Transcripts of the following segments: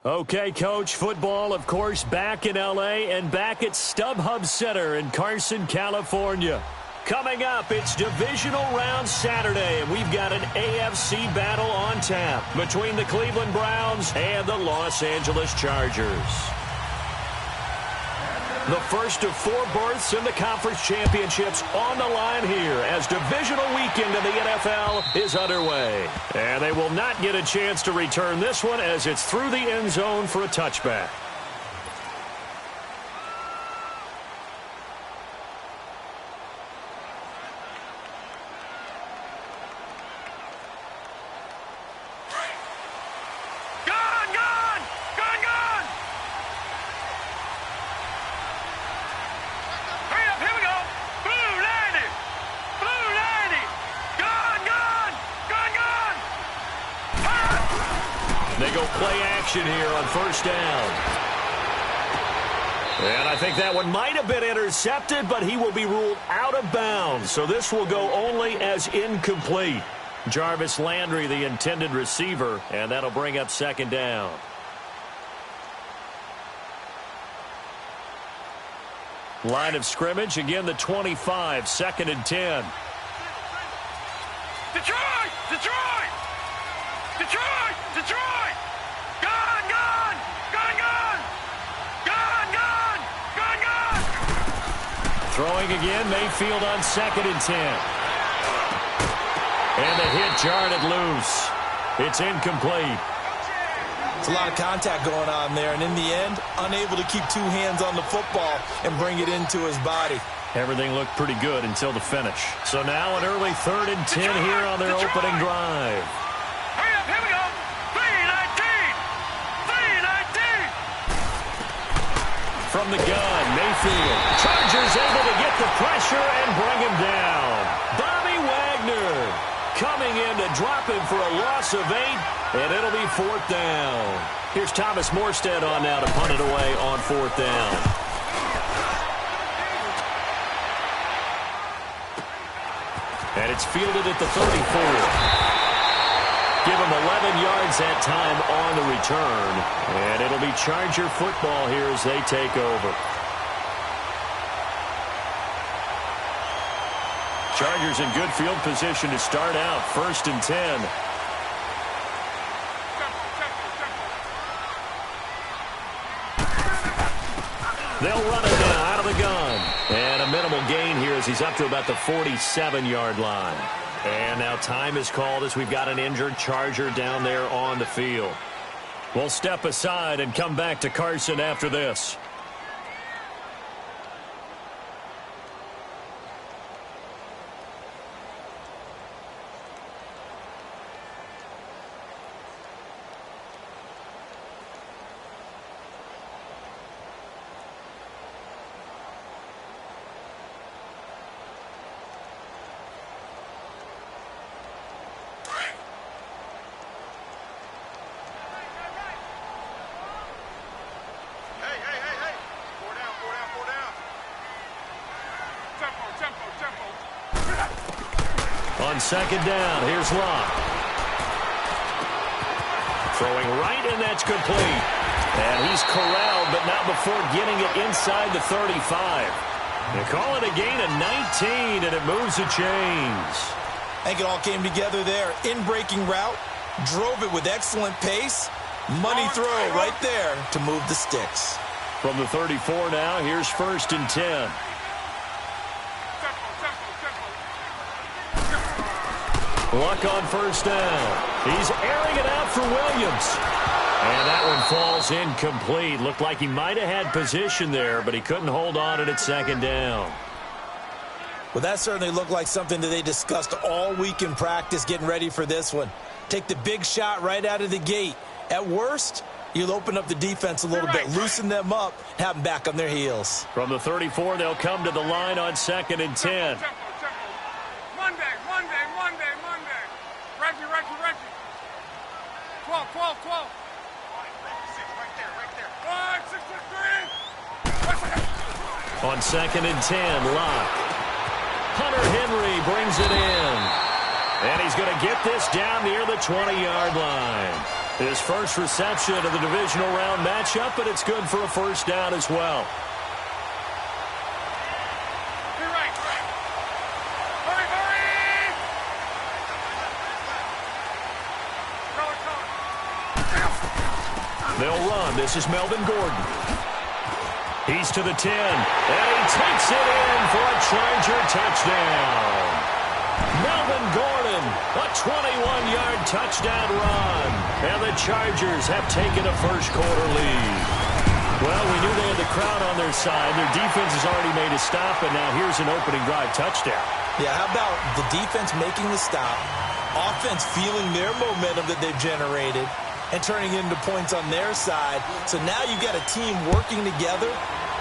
Okay, Coach, football, of course, back in L.A. and back at StubHub Center in Carson, California. Coming up, it's Divisional Round Saturday, and we've got an AFC battle on tap between the Cleveland Browns and the Los Angeles Chargers. The first of 4 berths in the conference championships on the line here as divisional weekend in the NFL is underway. And they will not get a chance to return this one as it's through the end zone for a touchback. They go play action here on first down. And I think that one might have been intercepted, but he will be ruled out of bounds. So this will go only as incomplete. Jarvis Landry, the intended receiver, and that'll bring up second down. Line of scrimmage, again the 25, 2nd and 10. Detroit! Detroit! Detroit! Detroit! Gone! Gone! Gone! Gone! Gone! Gone! Gone! Gone! Throwing again, Mayfield on 2nd and 10. And the hit jarred it loose. It's incomplete. It's a lot of contact going on there, and in the end, unable to keep 2 hands on the football and bring it into his body. Everything looked pretty good until the finish. So now an early 3rd and 10 here on their opening drive. Hurry up, here we go. 3-19. 3-19. From the gun, Mayfield. Chargers able to get the pressure and bring him down. Bobby Wagner coming in to drop him for a loss of 8, and it'll be 4th down. Here's Thomas Morstead on now to punt it away on 4th down. And it's fielded at the 34. Give him 11 yards that time on the return. And it'll be Charger football here as they take over. Chargers in good field position to start out. 1st and 10. They'll run it now out of the gun. And a minimal gain here as he's up to about the 47-yard line. And now time is called as we've got an injured Charger down there on the field. We'll step aside and come back to Carson after this. On 2nd down, here's Locke. Throwing right, and that's complete. And he's corralled, but not before getting it inside the 35. They call it a gain of 19, and it moves the chains. I think it all came together there. In-breaking route, drove it with excellent pace. Money throw right there to move the sticks. From the 34 now, here's 1st and 10. Luck on 1st down. He's airing it out for Williams. And that one falls incomplete. Looked like he might have had position there, but he couldn't hold on it at 2nd down. Well, that certainly looked like something that they discussed all week in practice getting ready for this one. Take the big shot right out of the gate. At worst, you'll open up the defense a little bit, loosen them up, have them back on their heels. From the 34, they'll come to the line on 2nd and 10. Monday. Reggie. 12. Right there. 5, 6, 3. On 2nd and 10, Locke. Hunter Henry brings it in. And he's going to get this down near the 20-yard line. His first reception of the divisional round matchup, but it's good for a first down as well. They'll run. This is Melvin Gordon. He's to the 10, and he takes it in for a Charger touchdown. Melvin Gordon, a 21-yard touchdown run, and the Chargers have taken a first-quarter lead. Well, we knew they had the crowd on their side. Their defense has already made a stop, and now here's an opening drive touchdown. Yeah, how about the defense making the stop, offense feeling their momentum that they've generated, and turning it into points on their side. So now you've got a team working together,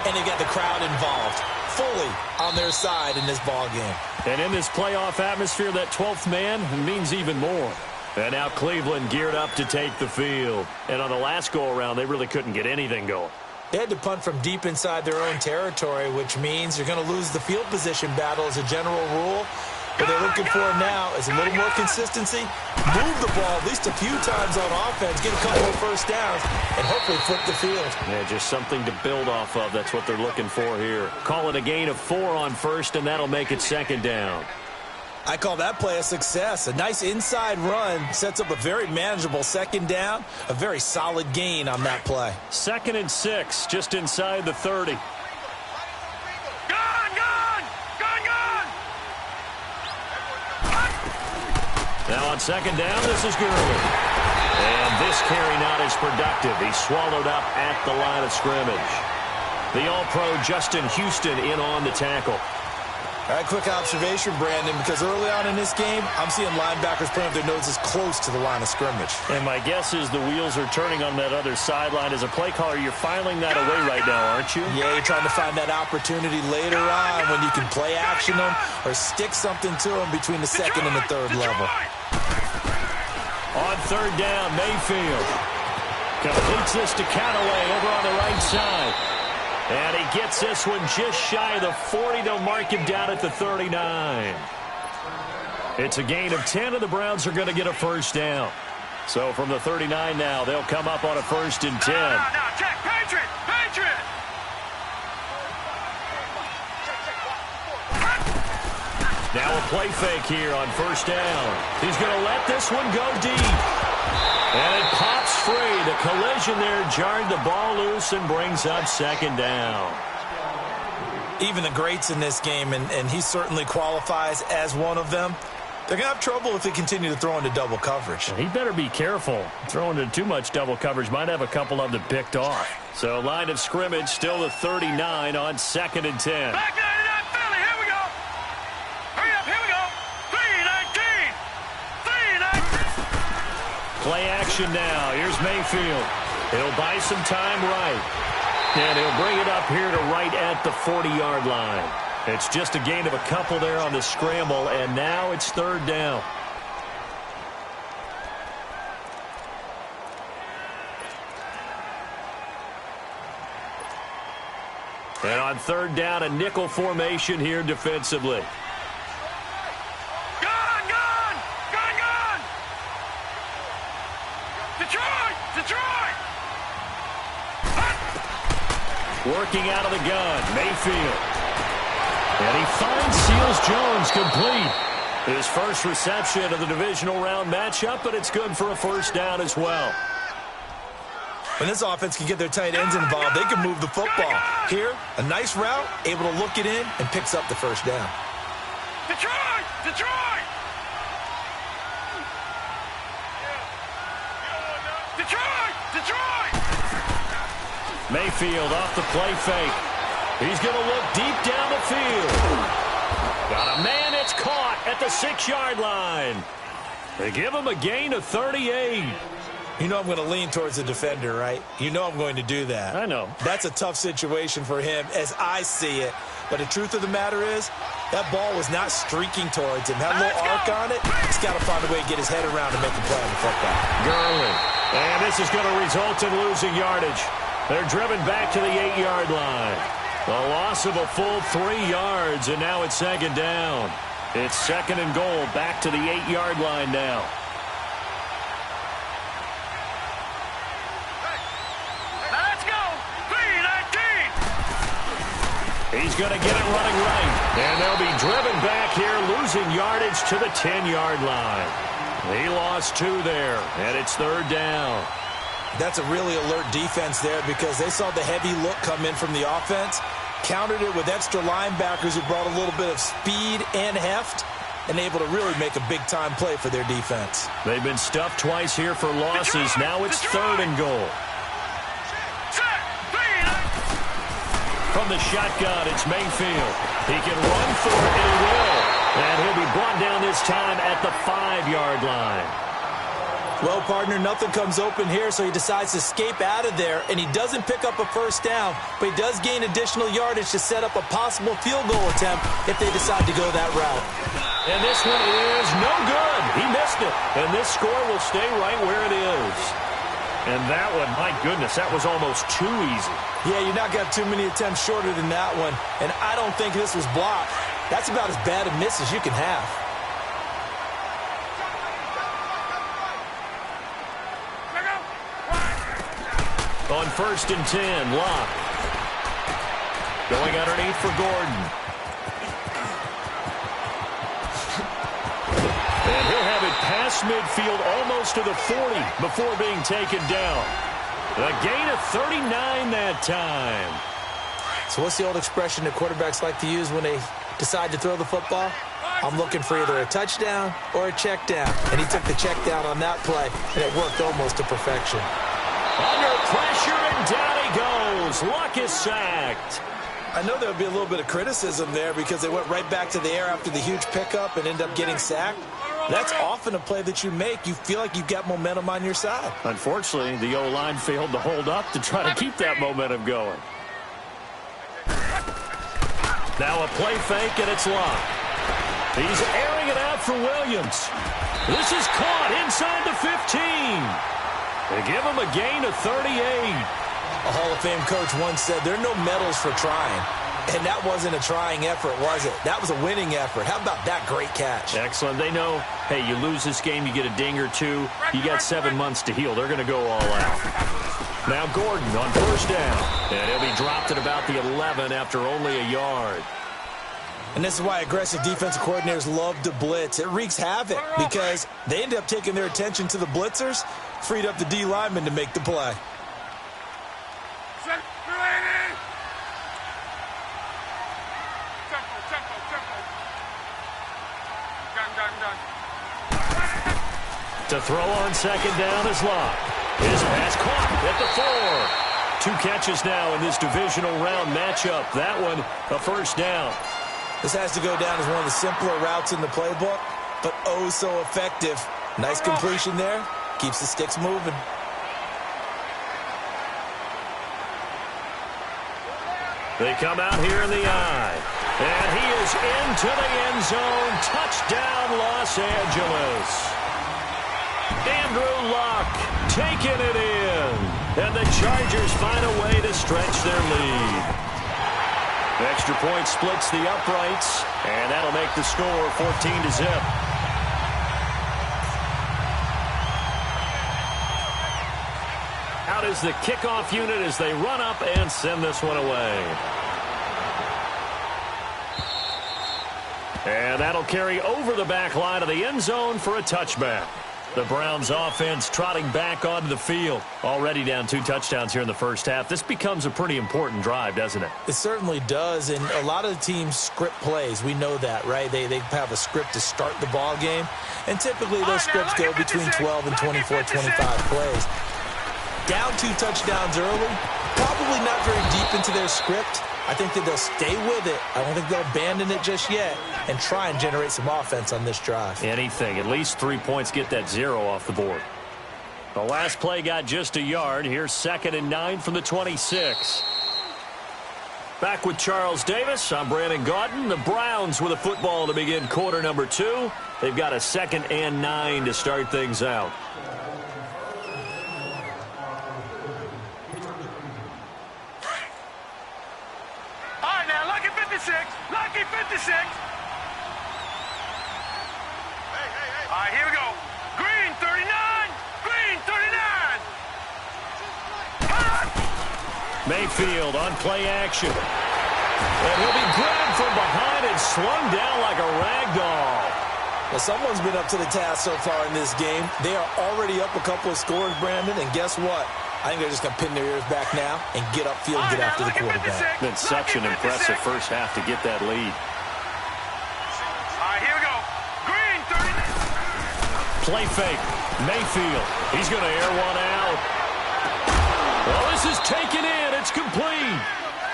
and they've got the crowd involved fully on their side in this ball game. And in this playoff atmosphere, that 12th man means even more. And now Cleveland geared up to take the field. And on the last go-around, they really couldn't get anything going. They had to punt from deep inside their own territory, which means you're going to lose the field position battle as a general rule. What they're looking for now is a little more consistency, move the ball at least a few times on offense, get a couple of first downs, and hopefully flip the field. Yeah, just something to build off of. That's what they're looking for here. Call it a gain of 4 on first, and that'll make it second down. I call that play a success. A nice inside run sets up a very manageable second down, a very solid gain on that play. 2nd and 6, just inside the 30. Now on second down, this is Gurley. And this carry not as productive. He's swallowed up at the line of scrimmage. The All-Pro Justin Houston in on the tackle. All right, quick observation, Brandon, because early on in this game, I'm seeing linebackers putting up their noses close to the line of scrimmage. And my guess is the wheels are turning on that other sideline. As a play caller, you're filing that away right now, aren't you? Yeah, you're trying to find that opportunity later on when you can play action them or stick something to them between the second and the third level. On third down, Mayfield completes this to Callaway over on the right side. And he gets this one just shy of the 40. They'll mark him down at the 39. It's a gain of 10, and the Browns are going to get a first down. So from the 39 now, they'll come up on a 1st and 10. No, check, Patriot! Now a play fake here on first down. He's going to let this one go deep. And it pops free. The collision there jarred the ball loose and brings up second down. Even the greats in this game, and he certainly qualifies as one of them, they're going to have trouble if they continue to throw into double coverage. He better be careful. Throwing into too much double coverage might have a couple of them picked off. So line of scrimmage still the 39 on 2nd and 10. Back to that Philly, here we go! Hurry up, here we go! 3-19! Play action now. Here's Mayfield. He'll buy some time right. And he'll bring it up here to right at the 40-yard line. It's just a gain of a couple there on the scramble, and now it's third down. And on third down, a nickel formation here defensively. Working out of the gun, Mayfield. And he finds Seals-Jones complete. His first reception of the divisional round matchup, but it's good for a first down as well. When this offense can get their tight ends involved, they can move the football. Here, a nice route, able to look it in, and picks up the first down. Detroit! Detroit! Detroit! Detroit! Mayfield off the play fake. He's going to look deep down the field. Got a man, it's caught at the 6-yard line. They give him a gain of 38. You know I'm going to lean towards the defender, right? You know I'm going to do that. I know. That's a tough situation for him as I see it. But the truth of the matter is, that ball was not streaking towards him. Had a little arc on it. He's got to find a way to get his head around and make a play on the football. Gurley. And this is going to result in losing yardage. They're driven back to the 8-yard line. A loss of a full 3 yards, and now it's second down. It's second and goal, back to the 8-yard line now. He's going to get it running right. And they'll be driven back here, losing yardage to the 10-yard line. He lost 2 there, and it's 3rd down. That's a really alert defense there because they saw the heavy look come in from the offense, countered it with extra linebackers who brought a little bit of speed and heft, and able to really make a big-time play for their defense. They've been stuffed twice here for losses. Now it's 3rd and goal. From the shotgun, it's Mayfield. He can run for it, and he will. And he'll be brought down this time at the 5-yard line. Well, partner, nothing comes open here, so he decides to escape out of there, and he doesn't pick up a first down, but he does gain additional yardage to set up a possible field goal attempt if they decide to go that route. And this one is no good. He missed it, and this score will stay right where it is. And that one, my goodness, that was almost too easy. Yeah, you're not going to have too many attempts shorter than that one, and I don't think this was blocked. That's about as bad a miss as you can have. On 1st and 10, Locke. Going underneath for Gordon. And he'll have it past midfield almost to the 40 before being taken down. A gain of 39 that time. So what's the old expression that quarterbacks like to use when they decide to throw the football? I'm looking for either a touchdown or a check down. And he took the check down on that play, and it worked almost to perfection. Under pressure, and down he goes. Luck is sacked. I know there would be a little bit of criticism there because they went right back to the air after the huge pickup and ended up getting sacked. That's often a play that you make. You feel like you've got momentum on your side. Unfortunately, the O-line failed to hold up to try to keep that momentum going. Now a play fake, and it's Locke. He's airing it out for Williams. This is caught inside the 15. They give him a gain of 38. A Hall of Fame coach once said, there are no medals for trying. And that wasn't a trying effort, was it? That was a winning effort. How about that great catch? Excellent. They know, hey, you lose this game, you get a ding or two. You got 7 months to heal. They're going to go all out. Now Gordon on 1st down. And he'll be dropped at about the 11 after only a yard. And this is why aggressive defensive coordinators love to blitz. It wreaks havoc because they end up taking their attention to the blitzers, freed up the D lineman to make the play. To throw on 2nd down is Locke. His pass caught at the 4. 2 catches now in this divisional round matchup. That one, a 1st down. This has to go down as one of the simpler routes in the playbook, but oh so effective. Nice completion there. Keeps the sticks moving. They come out here in the eye. And he is into the end zone. Touchdown, Los Angeles. Andrew Luck taking it in. And the Chargers find a way to stretch their lead. Extra point splits the uprights, and that'll make the score 14-0. Out is the kickoff unit as they run up and send this one away. And that'll carry over the back line of the end zone for a touchback. The Browns offense trotting back onto the field. Already down 2 touchdowns here in the first half. This becomes a pretty important drive, doesn't it? It certainly does, and a lot of the teams script plays. We know that, right? They have a script to start the ball game, and typically those scripts go between 12 and 24, 25 plays. Down 2 touchdowns early, probably not very deep into their script. I think that they'll stay with it. I don't think they'll abandon it just yet and try and generate some offense on this drive. Anything. At least 3 points, get that 0 off the board. The last play got just a yard. Here's 2nd and 9 from the 26. Back with Charles Davis. I'm Brandon Gaudin. The Browns with a football to begin quarter number 2. They've got a 2nd and 9 to start things out. Lucky 56. All right, here we go. Green 39. Green 39. Mayfield on play action. And he'll be grabbed from behind and slung down like a rag doll. Well, someone's been up to the task so far in this game. They are already up a couple of scores, Brandon, and guess what? I think they're just going to pin their ears back now and get upfield and get after the quarterback. Been such an impressive first half to get that lead. All right, here we go. Green, 30. Play fake. Mayfield. He's going to air one out. Well, this is taken in. It's complete.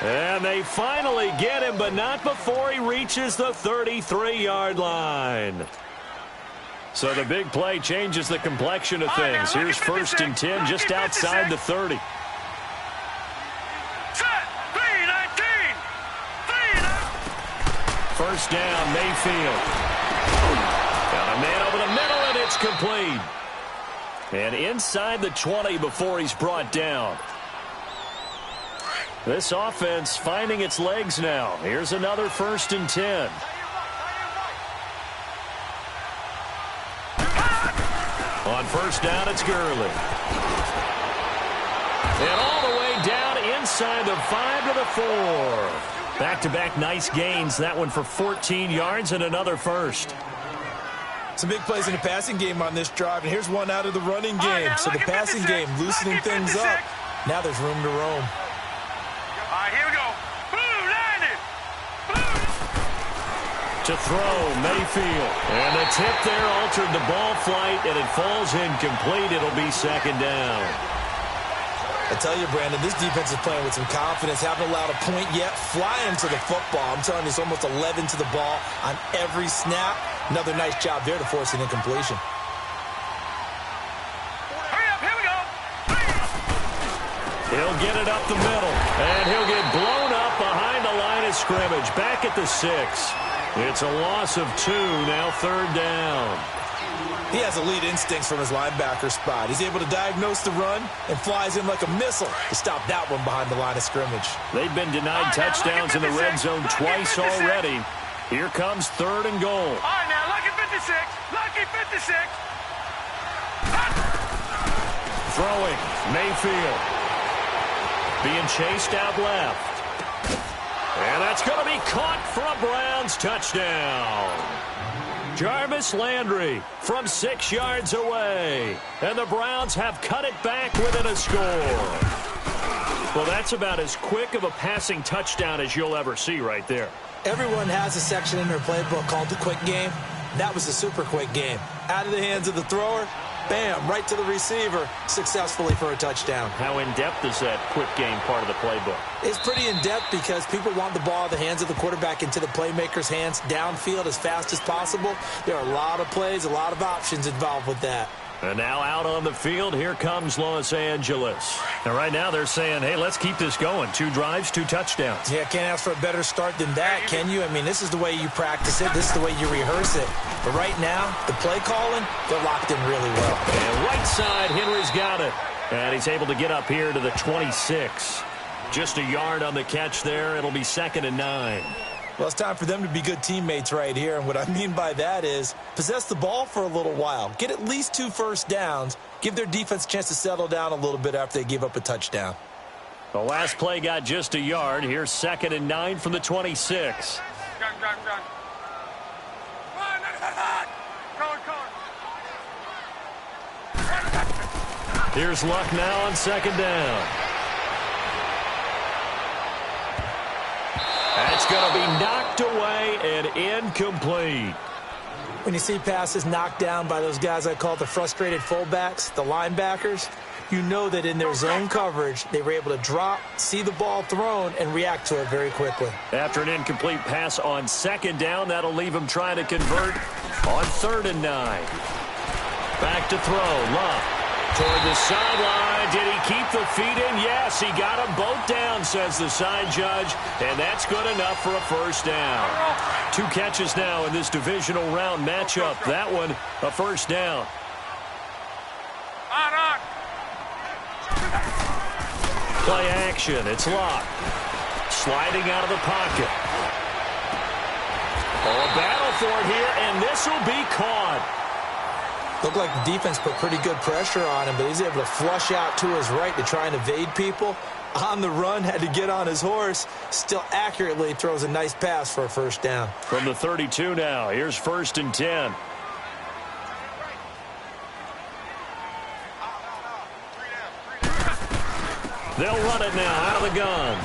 And they finally get him, but not before he reaches the 33-yard line. So the big play changes the complexion of things. Here's 1st and 10 just outside the 30. Set, 3-19. 1st down, Mayfield. Got a man over the middle, and it's complete. And inside the 20 before he's brought down. This offense finding its legs now. Here's another 1st and 10. On 1st down, it's Gurley. And all the way down inside the 5 to the 4. Back-to-back nice gains. That one for 14 yards and another first. Some big plays in the passing game on this drive, and here's one out of the running game. So the passing game loosening things up. Now there's room to roam. All right, here we go. Blue, 90. To throw, Mayfield. And the tip there altered the ball flight, and it falls incomplete. It'll be 2nd down. I tell you, Brandon, this defense is playing with some confidence. Haven't allowed a point yet. Flying to the football. I'm telling you, it's almost 11 to the ball on every snap. Another nice job there to force an incompletion. Hurry up, here we go. He'll get it up the middle, and he'll get blown up behind the line of scrimmage. Back at the 6. It's a loss of 2, now 3rd down. He has elite instincts from his linebacker spot. He's able to diagnose the run and flies in like a missile to stop that one behind the line of scrimmage. They've been denied touchdowns in the red zone twice already. Here comes 3rd and goal. All right, now, lucky 56. Lucky 56. Throwing, Mayfield. Being chased out left. And that's going to be caught for a Browns touchdown. Jarvis Landry from 6 yards away. And the Browns have cut it back within a score. Well, that's about as quick of a passing touchdown as you'll ever see right there. Everyone has a section in their playbook called the quick game. That was a super quick game. Out of the hands of the thrower, bam, right to the receiver, successfully for a touchdown. How in-depth is that quick game part of the playbook? It's pretty in-depth because people want the ball in the hands of the quarterback into the playmaker's hands downfield as fast as possible. There are a lot of plays, a lot of options involved with that. And now out on the field, here comes Los Angeles. And right now they're saying, hey, let's keep this going. 2 drives, 2 touchdowns. Yeah, can't ask for a better start than that, can you? I mean, this is the way you practice it. This is the way you rehearse it. But right now, the play calling, they're locked in really well. And right side, Henry's got it. And he's able to get up here to the 26. Just a yard on the catch there. It'll be 2nd and 9. Well, it's time for them to be good teammates right here. And what I mean by that is possess the ball for a little while. Get at least 2 first downs. Give their defense a chance to settle down a little bit after they give up a touchdown. The last play got just a yard. Here's 2nd and 9 from the 26. Gun. Here's Luck now on 2nd down. That's going to be knocked away and incomplete. When you see passes knocked down by those guys I call the frustrated fullbacks, the linebackers, you know that in their zone coverage, they were able to drop, see the ball thrown, and react to it very quickly. After an incomplete pass on 2nd down, that'll leave him trying to convert on 3rd and 9. Back to throw, Luck. Toward the sideline. Did he keep the feet in? Yes, he got them both down, says the side judge. And that's good enough for a first down. 2 catches now in this divisional round matchup. That one, a first down. On. Play action. It's Locke. Sliding out of the pocket. Oh, a battle for it here, and this will be caught. Looked like the defense put pretty good pressure on him, but he's able to flush out to his right to try and evade people. On the run, had to get on his horse. Still accurately throws a nice pass for a first down. From the 32 now, here's 1st and 10. They'll run it now out of the gun.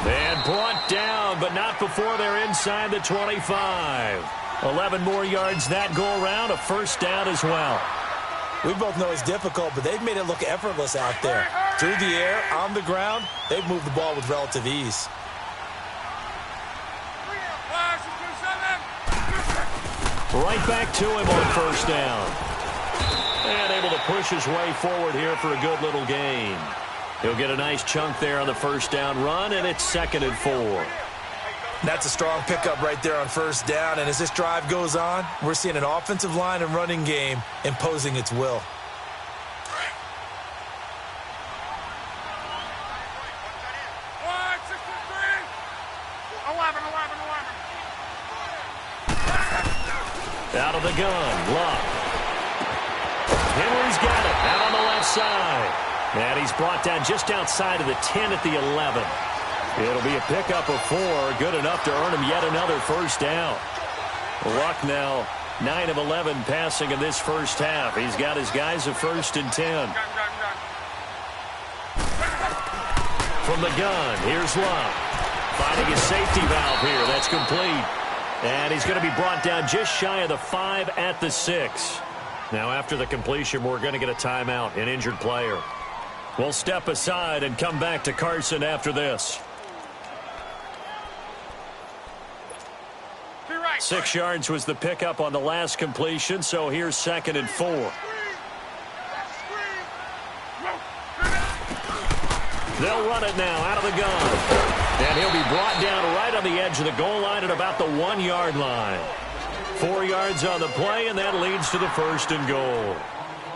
And brought down, but not before they're inside the 25. 11 more yards that go around, a first down as well. We both know it's difficult, but they've made it look effortless out there. Through the air, on the ground, they've moved the ball with relative ease. Right back to him on first down. And able to push his way forward here for a good little gain. He'll get a nice chunk there on the first down run, and it's 2nd and 4. That's a strong pickup right there on first down, and as this drive goes on, we're seeing an offensive line and running game imposing its will. Out of the gun, Luck. Henry's got it, out on the left side. And he's brought down just outside of the 10 at the 11. It'll be a pickup of 4, good enough to earn him yet another first down. Luck now 9 of 11 passing in this first half. He's got his guys a 1st and 10. From the gun, here's Luck. Finding his safety valve here, that's complete. And he's going to be brought down just shy of the 5 at the 6. Now after the completion, we're going to get a timeout, an injured player. We'll step aside and come back to Carson after this. 6 yards was the pickup on the last completion, so here's 2nd and 4. They'll run it now out of the gun. And he'll be brought down right on the edge of the goal line at about the 1-yard line. 4 yards on the play, and that leads to the 1st and goal.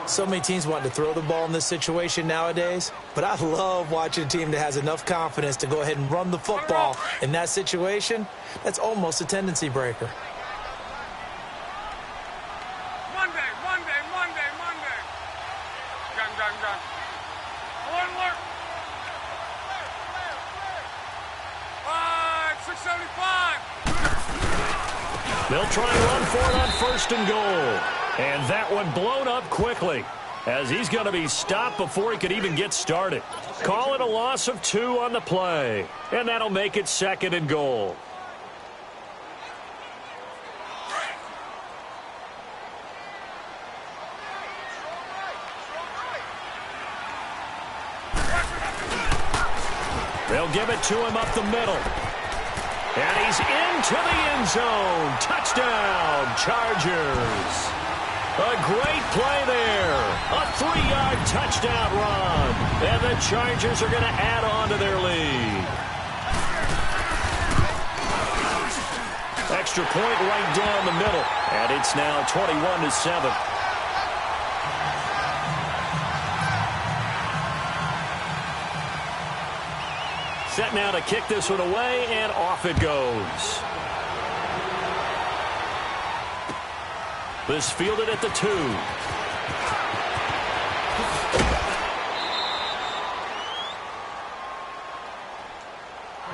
So many teams want to throw the ball in this situation nowadays, but I love watching a team that has enough confidence to go ahead and run the football in that situation. That's almost a tendency breaker. Monday. Gun. Alert. 675. They'll try and run for it on 1st and goal. And that one blown up quickly as he's going to be stopped before he could even get started. Call it a loss of 2 on the play. And that'll make it 2nd and goal. They'll give it to him up the middle. And he's into the end zone. Touchdown, Chargers. A great play there. A 3-yard touchdown run. And the Chargers are going to add on to their lead. Extra point right down the middle. And it's now 21-7. Set now to kick this one away, and off it goes. This fielded at the 2.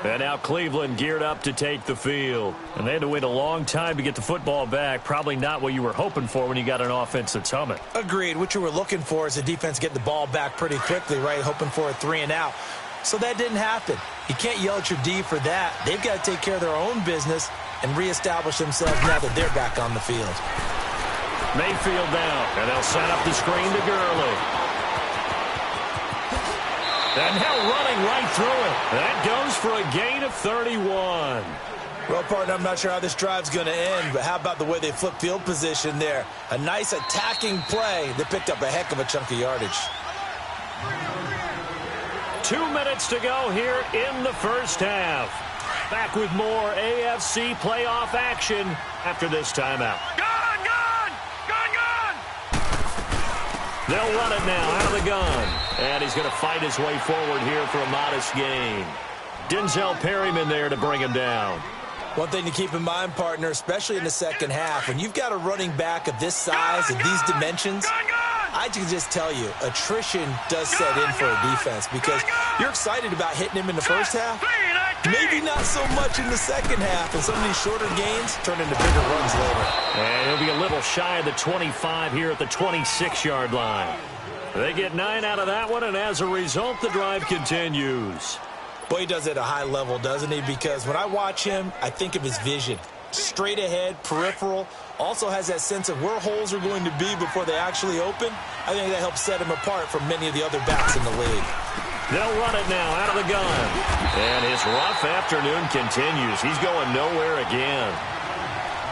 And now Cleveland geared up to take the field. And they had to wait a long time to get the football back. Probably not what you were hoping for when you got an offense that's humming. Agreed. What you were looking for is the defense getting the ball back pretty quickly, right? Hoping for a 3 and out. So that didn't happen. You can't yell at your D for that. They've got to take care of their own business and reestablish themselves now that they're back on the field. Mayfield down, and they'll set up the screen to Gurley. And now running right through it. That goes for a gain of 31. Well, partner, I'm not sure how this drive's going to end, but how about the way they flip field position there? A nice attacking play. They picked up a heck of a chunk of yardage. 2 minutes to go here in the first half. Back with more AFC playoff action after this timeout. Gun! They'll run it now out of the gun. And he's going to fight his way forward here for a modest gain. Denzel Perryman there to bring him down. One thing to keep in mind, partner, especially in the second half, when you've got a running back of this size and these dimensions, I can just tell you, attrition does set in for a defense because you're excited about hitting him in the first half. Maybe not so much in the second half, and some of these shorter gains turn into bigger runs later. And he'll be a little shy of the 25 here at the 26-yard line. They get 9 out of that one, and as a result, the drive continues. Boy, he does it at a high level, doesn't he? Because when I watch him, I think of his vision. Straight ahead, peripheral, also has that sense of where holes are going to be before they actually open. I think that helps set him apart from many of the other backs in the league. They'll run it now out of the gun. And his rough afternoon continues. He's going nowhere again.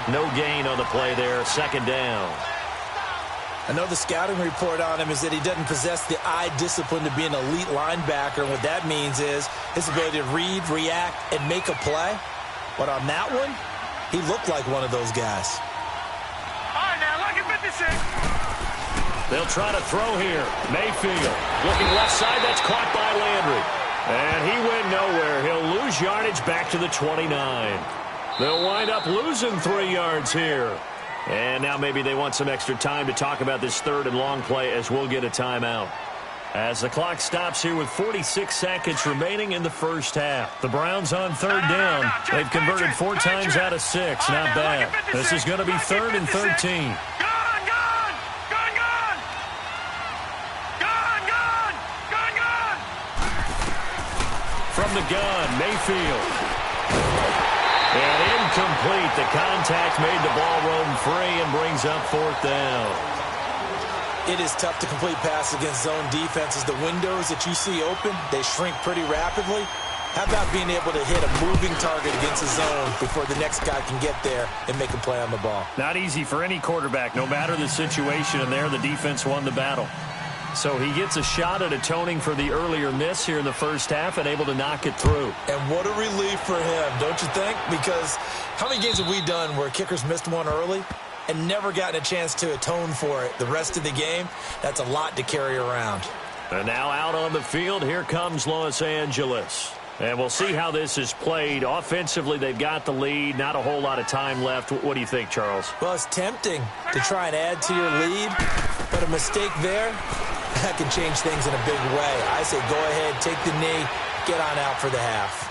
No gain on the play there, second down. I know the scouting report on him is that he doesn't possess the eye discipline to be an elite linebacker. And what that means is his ability to read, react, and make a play. But on that one, he looked like one of those guys. All right, now, look at 56. They'll try to throw here. Mayfield looking left side. That's caught by Landry. And he went nowhere. He'll lose yardage back to the 29. They'll wind up losing 3 yards here. And now maybe they want some extra time to talk about this third and long play as we'll get a timeout. As the clock stops here with 46 seconds remaining in the first half. The Browns on third down. They've converted 4 times out of 6. Not bad. This is going to be 3rd and 13. From the gun, Mayfield. And incomplete. The contact made the ball roam free and brings up 4th down. It is tough to complete passes against zone defenses. The windows that you see open, they shrink pretty rapidly. How about being able to hit a moving target against a zone before the next guy can get there and make a play on the ball? Not easy for any quarterback, no matter the situation, and there the defense won the battle. So he gets a shot at atoning for the earlier miss here in the first half and able to knock it through. And what a relief for him, don't you think? Because how many games have we done where kickers missed one early and never gotten a chance to atone for it the rest of the game? That's a lot to carry around. And now out on the field, here comes Los Angeles. And we'll see how this is played. Offensively, they've got the lead. Not a whole lot of time left. What do you think, Charles? Well, it's tempting to try and add to your lead, but a mistake there, that can change things in a big way. I say go ahead, take the knee, get on out for the half.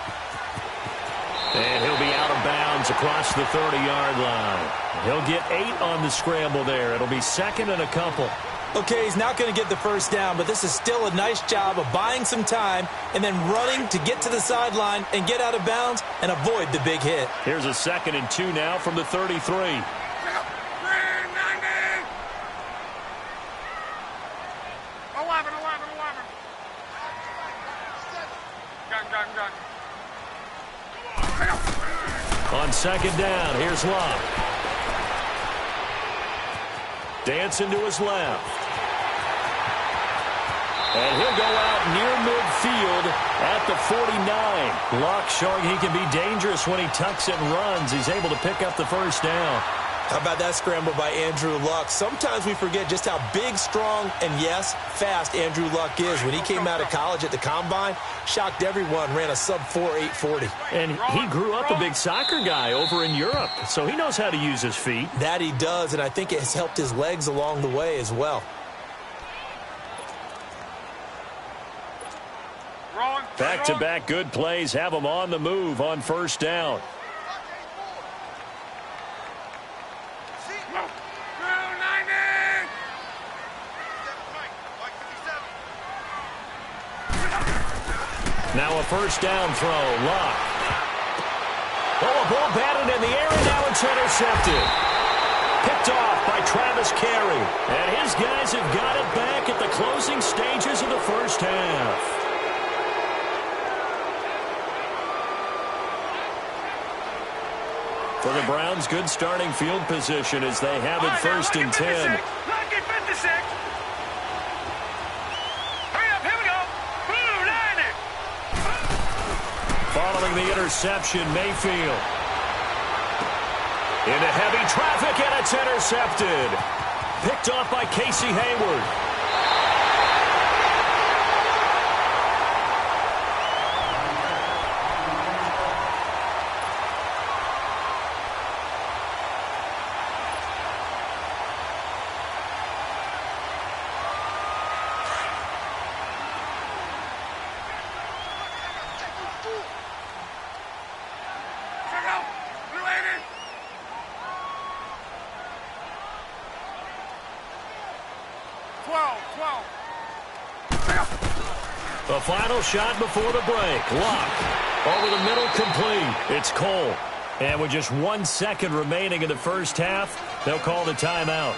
And he'll be out of bounds across the 30-yard line. He'll get 8 on the scramble there. It'll be 2nd and a couple. Okay, he's not going to get the first down, but this is still a nice job of buying some time and then running to get to the sideline and get out of bounds and avoid the big hit. Here's a 2nd and 2 now from the 33. On 2nd down, here's Locke. Dancing to his left. And he'll go out near midfield at the 49. Locke showing he can be dangerous when he tucks it and runs. He's able to pick up the first down. How about that scramble by Andrew Luck? Sometimes we forget just how big, strong, and, yes, fast Andrew Luck is. When he came out of college at the Combine, shocked everyone, ran a sub-4 840. And he grew up a big soccer guy over in Europe, so he knows how to use his feet. That he does, and I think it has helped his legs along the way as well. Back-to-back good plays have him on the move on first down. Now a first down throw. Locke. Oh, a ball batted in the air, and now it's intercepted. Picked off by Travis Carey. And his guys have got it back at the closing stages of the first half. For the Browns, good starting field position as they have it 1st and 10. Following the interception, Mayfield. Into heavy traffic, and it's intercepted. Picked off by Casey Hayward. A final shot before the break. Luck. Over the middle, complete. It's Cole. And with just 1 second remaining in the first half, they'll call the timeout.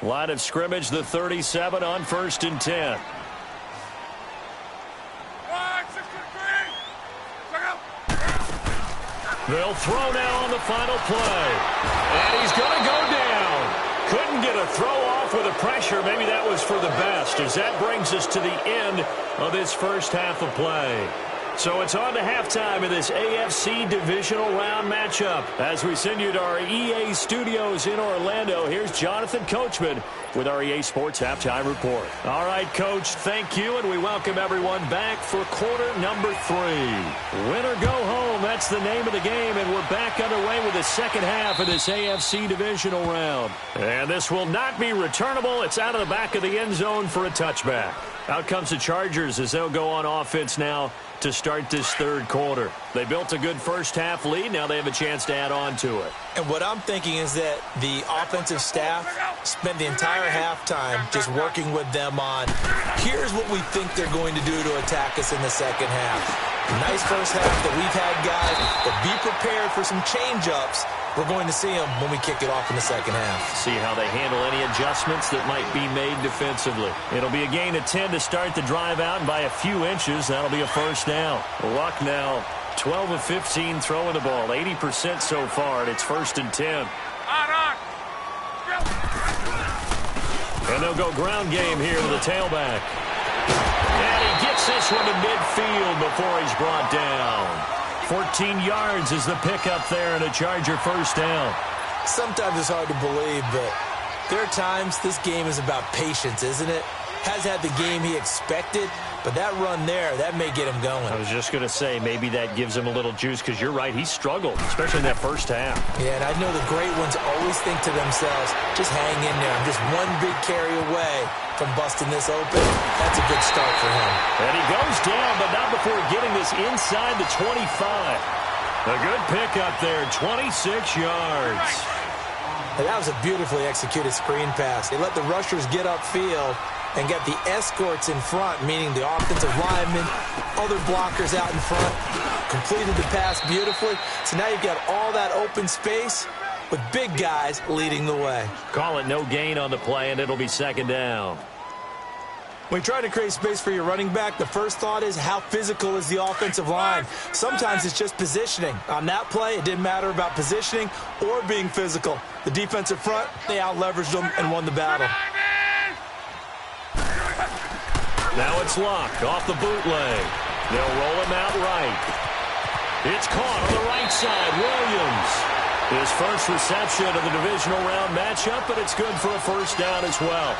Line of scrimmage, the 37 on 1st and 10. They'll throw now on the final play. And he's going to go down. Couldn't get a throw off with the pressure. Maybe that was for the best, as that brings us to the end of this first half of play. So it's on to halftime in this AFC divisional round matchup. As we send you to our EA studios in Orlando, here's Jonathan Coachman with our EA Sports Halftime Report. All right, Coach, thank you, and we welcome everyone back for quarter number 3. Win or go home, that's the name of the game, and we're back underway with the second half of this AFC divisional round. And this will not be returnable. It's out of the back of the end zone for a touchback. Out comes the Chargers as they'll go on offense now to start this third quarter. They built a good first half lead. Now they have a chance to add on to it. And what I'm thinking is that the offensive staff spent the entire halftime just working with them on, here's what we think they're going to do to attack us in the second half. Nice first half that we've had, guys, but be prepared for some change-ups. We're going to see them when we kick it off in the second half. See how they handle any adjustments that might be made defensively. It'll be a gain of 10 to start the drive out, and by a few inches, that'll be a first down. Luck now, 12 of 15 throwing the ball, 80% so far, and it's 1st and 10. And they'll go ground game here to the tailback. And he gets this one to midfield before he's brought down. 14 yards is the pickup there, and a Charger first down. Sometimes it's hard to believe, but there are times this game is about patience, isn't it? Has had the game he expected, but that run there, that may get him going. I was just going to say, maybe that gives him a little juice, because you're right, he struggled, especially in that first half. Yeah, and I know the great ones always think to themselves, just hang in there. I'm just one big carry away from busting this open. That's a good start for him. And he goes down, but not before getting this inside the 25. A good pickup there, 26 yards. And that was a beautifully executed screen pass. They let the rushers get upfield and get the escorts in front, meaning the offensive linemen, other blockers out in front, completed the pass beautifully. So now you've got all that open space with big guys leading the way. Call it no gain on the play, and it'll be second down. When you try to create space for your running back, the first thought is how physical is the offensive line. Sometimes it's just positioning. On that play, it didn't matter about positioning or being physical. The defensive front, they out-leveraged them and won the battle. Now it's Luck off the bootleg. They'll roll him out right. It's caught on the right side. Williams. His first reception of the divisional round matchup, but it's good for a first down as well.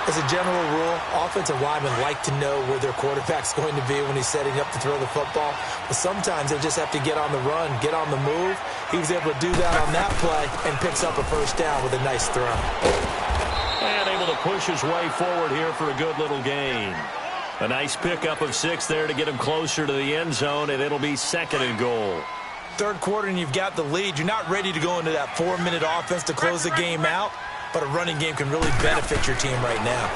As a general rule, offensive linemen like to know where their quarterback's going to be when he's setting up to throw the football. But sometimes they just have to get on the run, get on the move. He was able to do that on that play and picks up a first down with a nice throw. And able to push his way forward here for a good little gain. A nice pickup of 6 there to get him closer to the end zone, and it'll be 2nd and goal. Third quarter and you've got the lead. You're not ready to go into that 4-minute offense to close the game out, but a running game can really benefit your team right now.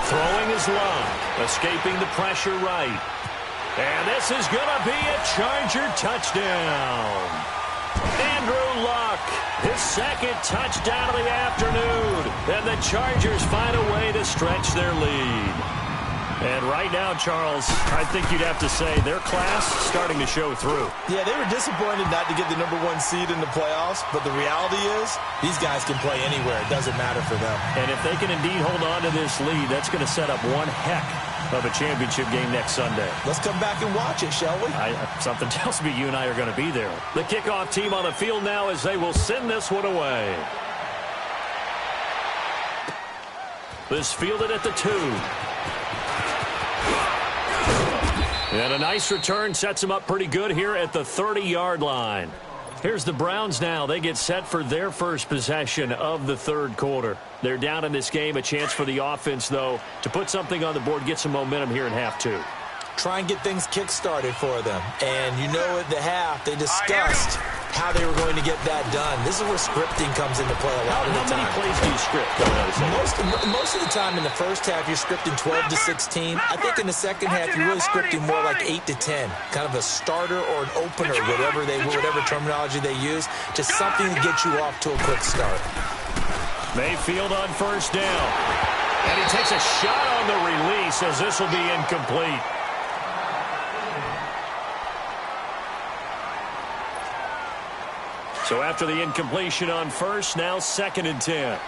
Throwing is Luck, escaping the pressure right. And this is going to be a Charger touchdown. Andrew Luck, his 2nd touchdown of the afternoon. And the Chargers find a way to stretch their lead. And right now, Charles, I think you'd have to say their class starting to show through. Yeah, they were disappointed not to get the #1 seed in the playoffs, but the reality is these guys can play anywhere. It doesn't matter for them. And if they can indeed hold on to this lead, that's going to set up one heck of a championship game next Sunday. Let's come back and watch it, shall we? Something tells me you and I are going to be there. The kickoff team on the field now as they will send this one away. This fielded at the 2. And a nice return sets him up pretty good here at the 30-yard line. Here's the Browns now. They get set for their first possession of the third quarter. They're down in this game. A chance for the offense, though, to put something on the board, get some momentum here in half two. Try and get things kick-started for them. And you know at the half, they discussed how they were going to get that done. This is where scripting comes into play a lot of the time. How many plays do you script? Most of the time in the first half, you're scripting 12 to 16. I think in the second half, you're really scripting more like 8 to 10. Kind of a starter or an opener, whatever terminology they use, just something to get you off to a quick start. Mayfield on first down. And he takes a shot on the release as this will be incomplete. So after the incompletion on first, now 2nd and 10.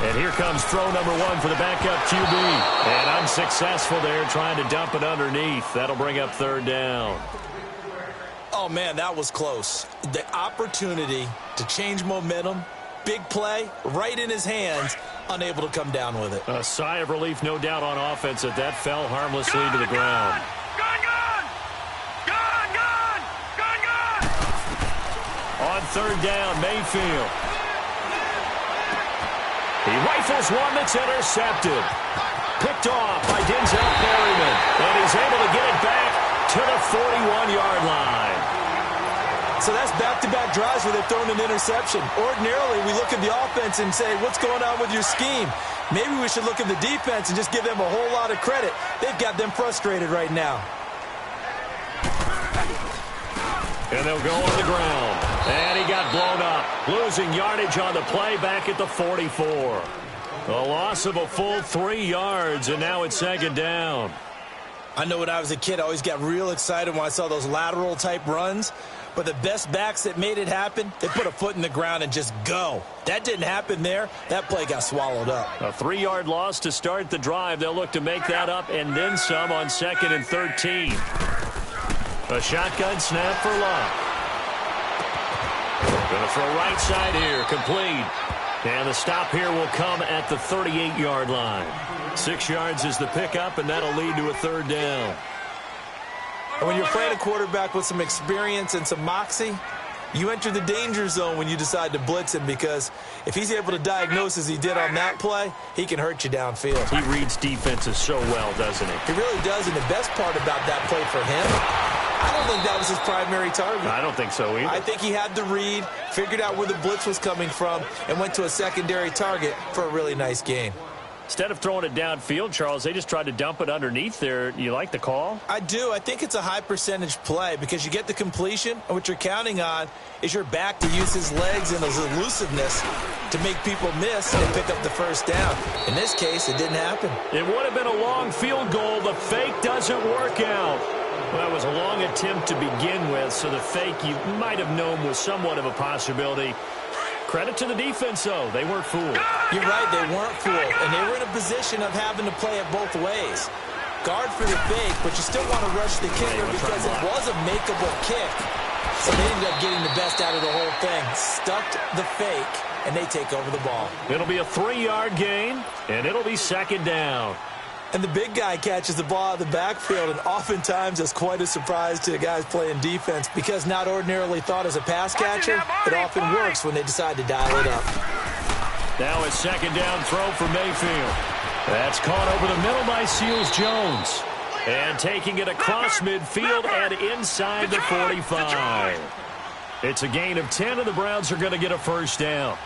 And here comes throw number 1 for the backup QB. And unsuccessful there, trying to dump it underneath. That'll bring up 3rd down. Oh, man, that was close. The opportunity to change momentum, big play, right in his hands, unable to come down with it. A sigh of relief, no doubt, on offense that fell harmlessly to the ground. On 3rd down, Mayfield. He rifles one that's intercepted. Picked off by Denzel Perryman. And he's able to get it back to the 41-yard line. So that's back-to-back drives where they've thrown an interception. Ordinarily, we look at the offense and say, what's going on with your scheme? Maybe we should look at the defense and just give them a whole lot of credit. They've got them frustrated right now. And they'll go on the ground. And he got blown up. Losing yardage on the play back at the 44. A loss of a full 3 yards, and now it's 2nd down. I know when I was a kid, I always got real excited when I saw those lateral-type runs. But the best backs that made it happen, they put a foot in the ground and just go. That didn't happen there. That play got swallowed up. A 3-yard loss to start the drive. They'll look to make that up and then some on 2nd and 13. A shotgun snap for Love. Going to throw right side here, complete. And the stop here will come at the 38-yard line. 6 yards is the pickup, and that'll lead to a 3rd down. And when you're playing a quarterback with some experience and some moxie, you enter the danger zone when you decide to blitz him, because if he's able to diagnose as he did on that play, he can hurt you downfield. He reads defenses so well, doesn't he? He really does, and the best part about that play for him, I don't think that was his primary target. I don't think so either. I think he had the read, figured out where the blitz was coming from, and went to a secondary target for a really nice gain. Instead of throwing it downfield, Charles, they just tried to dump it underneath there. You like the call? I do. I think it's a high-percentage play because you get the completion, and what you're counting on is your back to use his legs and his elusiveness to make people miss and pick up the 1st down. In this case, it didn't happen. It would have been a long field goal. The fake doesn't work out. Well, it was a long attempt to begin with, so the fake you might have known was somewhat of a possibility. Credit to the defense, though. They weren't fooled. You're right, they weren't fooled, and they were in a position of having to play it both ways. Guard for the fake, but you still want to rush the kicker because it was a makeable kick. So they ended up getting the best out of the whole thing. Stuffed the fake, and they take over the ball. It'll be a 3-yard gain, and it'll be 2nd down. And the big guy catches the ball out of the backfield, and oftentimes that's quite a surprise to the guys playing defense because not ordinarily thought as a pass catcher, it often works when they decide to dial it up. Now a 2nd down throw for Mayfield. That's caught over the middle by Seals-Jones. And taking it across midfield and inside the 45. It's a gain of 10, and the Browns are going to get a 1st down.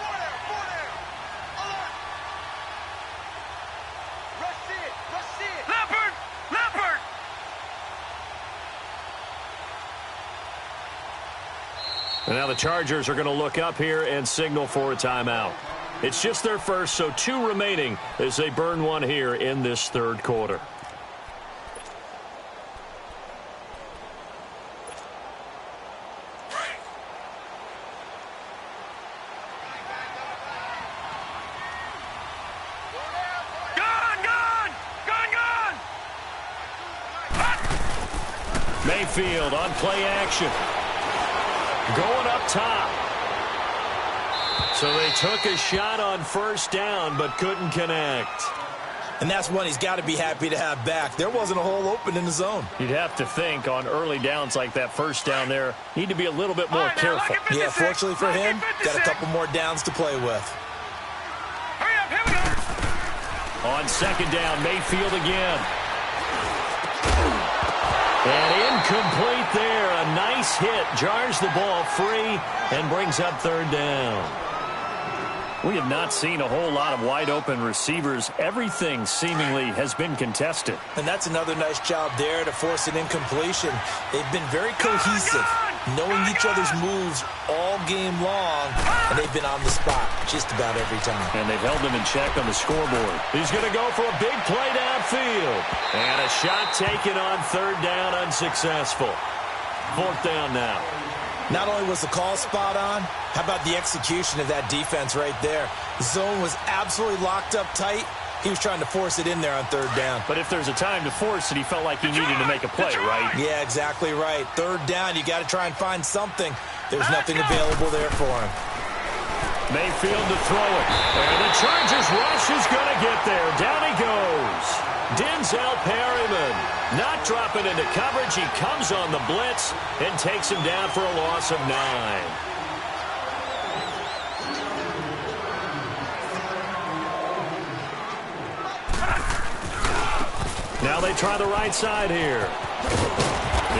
And now the Chargers are going to look up here and signal for a timeout. It's just their first, so 2 remaining as they burn one here in this 3rd quarter. Mayfield on play action. Going up top. So they took a shot on 1st down but couldn't connect. And that's one he's got to be happy to have back. There wasn't a hole open in the zone. You'd have to think on early downs like that first down there, need to be a little bit more careful. Yeah, fortunately for him, got a couple more downs to play with. Hurry up, here we go. On second down, Mayfield again. And incomplete there. A nice hit. Jars the ball free and brings up third down. We have not seen a whole lot of wide-open receivers. Everything seemingly has been contested. And that's another nice job there to force an incompletion. They've been very cohesive, knowing each other's moves all game long, and they've been on the spot just about every time. And they've held them in check on the scoreboard. He's going to go for a big play downfield. And a shot taken on third down, unsuccessful. Fourth down now. Not only was the call spot on, how about the execution of that defense right there? The zone was absolutely locked up tight. He was trying to force it in there on third down. But if there's a time to force it, he felt like he needed to make a play, right? Yeah, exactly right. Third down, you got to try and find something. There's nothing available there for him. Mayfield to throw it. And the Chargers rush is going to get there. Down he goes. Denzel Perryman not dropping into coverage. He comes on the blitz and takes him down for a loss of 9. Now they try the right side here.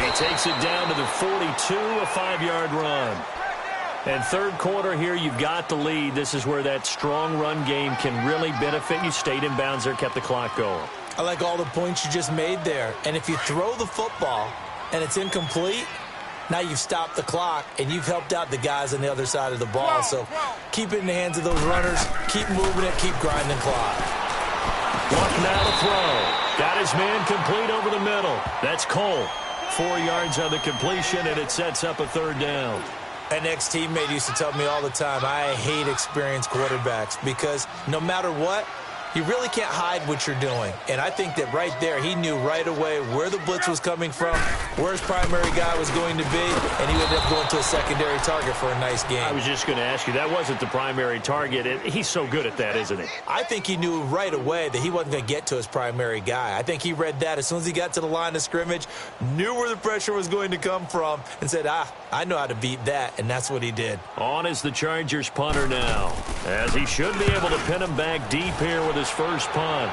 He takes it down to the 42, a 5-yard run. And third quarter here, you've got the lead. This is where that strong run game can really benefit you. Stayed in bounds there, kept the clock going. I like all the points you just made there. And if you throw the football and it's incomplete, now you've stopped the clock and you've helped out the guys on the other side of the ball. So keep it in the hands of those runners. Keep moving it. Keep grinding clock. Luck now to throw. Got his man complete over the middle. That's Cole. 4 yards on the completion, and it sets up a third down. An ex-teammate used to tell me all the time, I hate experienced quarterbacks because no matter what, you really can't hide what you're doing. And I think that right there, he knew right away where the blitz was coming from, where his primary guy was going to be, and he ended up going to a secondary target for a nice game. I was just going to ask you, that wasn't the primary target. He's so good at that, isn't he? I think he knew right away that he wasn't going to get to his primary guy. I think he read that as soon as he got to the line of scrimmage, knew where the pressure was going to come from, and said, I know how to beat that, and that's what he did. On is the Chargers punter now, as he should be able to pin him back deep here with his first punt.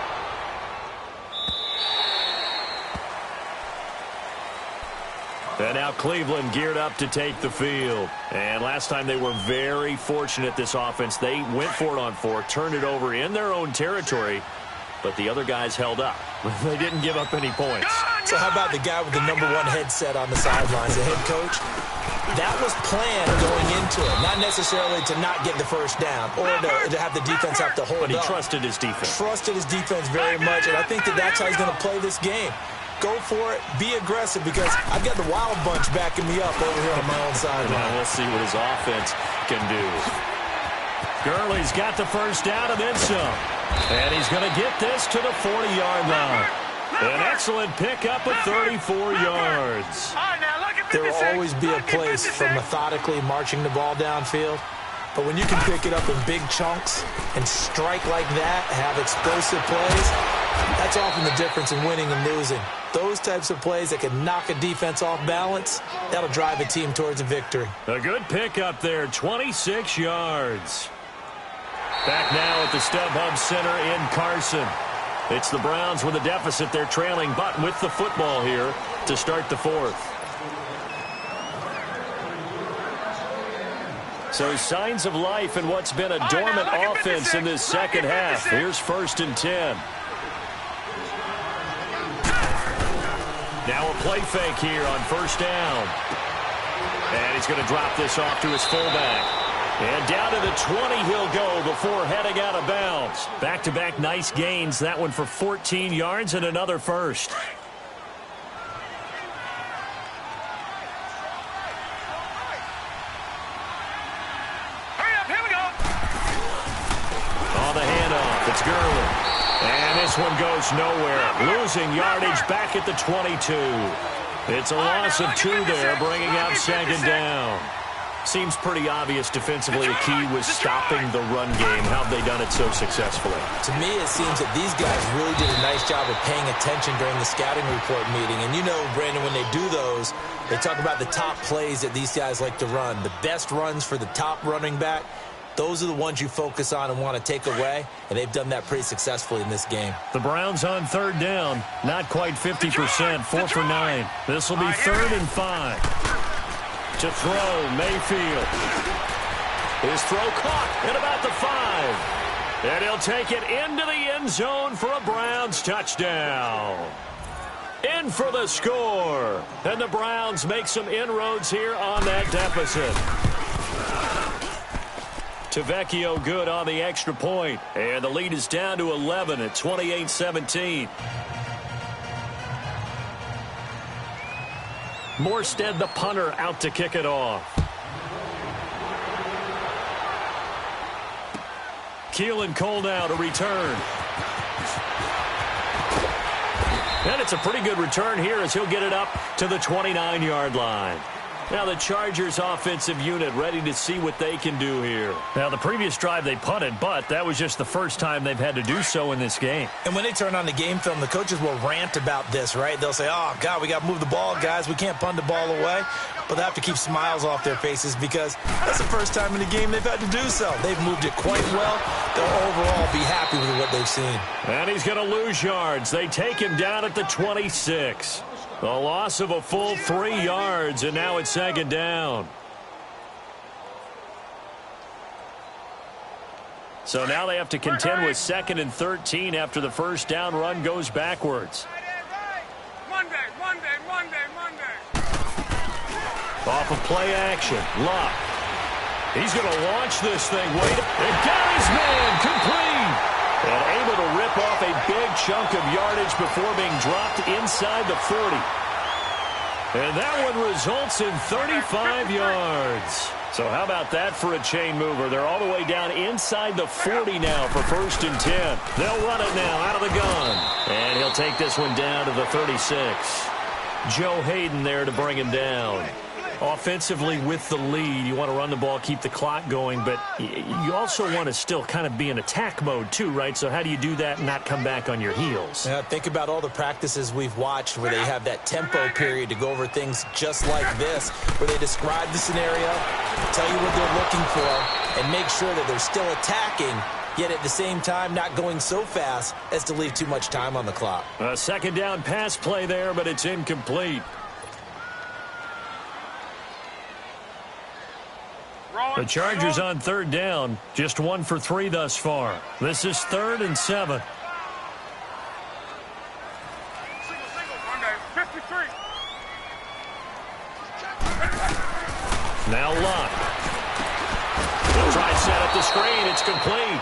And now Cleveland geared up to take the field. And last time they were very fortunate, this offense. They went for it on 4, turned it over in their own territory, but the other guys held up. They didn't give up any points. So how about the guy with the #1 headset on the sidelines, the head coach? That was planned going into it, not necessarily to not get the first down or to have the defense have to hold up. But he trusted his defense. Trusted his defense very much, and I think that's how he's going to play this game. Go for it, be aggressive, because I've got the wild bunch backing me up over here on my own sideline. Now we'll see what his offense can do. Gurley's got the first down and then some. And he's going to get this to the 40-yard line. An excellent pickup of 34 yards. There will always be a place for methodically marching the ball downfield. But when you can pick it up in big chunks and strike like that, have explosive plays, that's often the difference in winning and losing. Those types of plays that can knock a defense off balance, that'll drive a team towards a victory. A good pickup there, 26 yards. Back now at the StubHub Center in Carson. It's the Browns with a deficit. They're trailing, but with the football here to start the fourth. So signs of life in what's been a dormant offense in this second half. Here's 1st and 10. Now a play fake here on 1st down. And he's going to drop this off to his fullback. And down to the 20 he'll go before heading out of bounds. Back-to-back nice gains. That one for 14 yards and another first. Hurry up, here we go. On the handoff, it's Gurley. And this one goes nowhere. Losing yardage back at the 22. It's a loss of 2 there, bringing out 2nd down. Seems pretty obvious defensively a key was stopping the run game. How have they done it so successfully? To me, it seems that these guys really did a nice job of paying attention during the scouting report meeting. And you know, Brandon, when they do those, they talk about the top plays that these guys like to run. The best runs for the top running back, those are the ones you focus on and want to take away. And they've done that pretty successfully in this game. The Browns on third down. Not quite 50%, 4 for 9. This will be 3rd and 5. To throw, Mayfield. His throw caught at about the 5. And he'll take it into the end zone for a Browns touchdown. In for the score. And the Browns make some inroads here on that deficit. Tavecchio good on the extra point. And the lead is down to 11 at 28-17. Morstead, the punter, out to kick it off. Keelan Cole now to return. And it's a pretty good return here as he'll get it up to the 29-yard line. Now the Chargers offensive unit ready to see what they can do here. Now the previous drive they punted, but that was just the first time they've had to do so in this game. And when they turn on the game film, the coaches will rant about this, right? They'll say, oh, God, we got to move the ball, guys. We can't punt the ball away. But they have to keep smiles off their faces because that's the first time in the game they've had to do so. They've moved it quite well. They'll overall be happy with what they've seen. And he's going to lose yards. They take him down at the 26. A loss of a full 3 yards, and now it's 2nd down. So now they have to contend with 2nd and 13 after the first down run goes backwards. Monday. Off of play action, Luck. He's going to launch this thing. Wait, and got his man complete. And able to rip off a big chunk of yardage before being dropped inside the 40. And that one results in 35 yards. So how about that for a chain mover? They're all the way down inside the 40 now for 1st and 10. They'll run it now out of the gun. And he'll take this one down to the 36. Joe Hayden there to bring him down. Offensively with the lead, you want to run the ball, keep the clock going, but you also want to still kind of be in attack mode too, right? So how do you do that and not come back on your heels? Yeah, think about all the practices we've watched where they have that tempo period to go over things just like this, where they describe the scenario, tell you what they're looking for, and make sure that they're still attacking, yet at the same time not going so fast as to leave too much time on the clock. A 2nd down pass play there, but it's incomplete. The Chargers on 3rd down, just 1 for 3 thus far. This is 3rd and 7. Monday, 53. Now Luck. He'll try and set up the screen. It's complete.